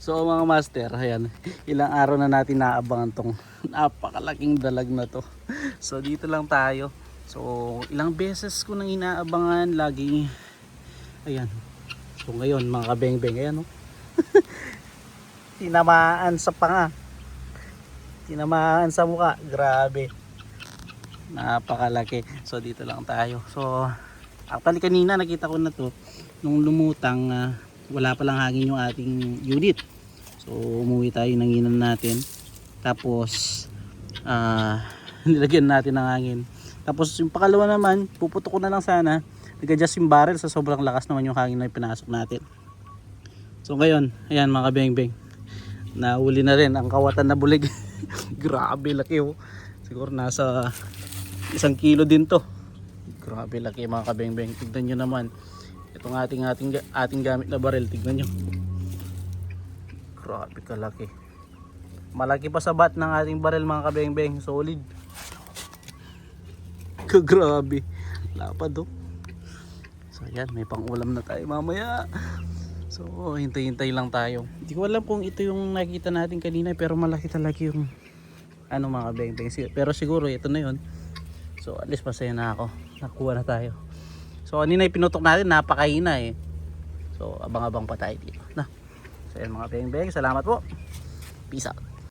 So mga master, ayan, ilang araw na natin naabangan tong napakalaking dalag na to. So dito lang tayo. So ilang beses ko nang inaabangan, lagi, ayan. So ngayon mga kabeng-beng, ayan, oh. Tinamaan sa panga, tinamaan sa mukha, grabe. Napakalaki. So dito lang tayo. So actually kanina nakita ko na to nung lumutang, wala pa lang hangin yung ating unit. So umuwi tayo ng inan natin. Tapos nilagyan natin ng hangin. Tapos yung pakalawa naman, puputok ko na lang sana. Nag-adjust yung barrel sa sobrang lakas naman yung hangin na pinasok natin. So ngayon, ayan mga kabeng-beng, nahuli na rin ang kawatan na bulig. Grabe laki, oh. Siguro nasa 1 kilo din to. Grabe laki mga kabeng-beng. Tignan nyo naman itong ating gamit na barrel. Tignan nyo, grabe kalaki. Malaki pa sa bat ng ating barrel mga kabeng-beng. Solid. Grabe lapad, oh. So ayan, may pang ulam na tayo mamaya. So hintay-hintay lang tayo. Hindi ko alam kung ito yung nakita natin kanina, pero malaki talaga yung mga kabeng-beng. Pero siguro ito na yun. So at least masaya na ako, nakuha na tayo. So kanina pinutok natin, napakahina eh. So abang-abang pa tayo dito na. So ayan mga kabeng-beng, salamat po. Peace out.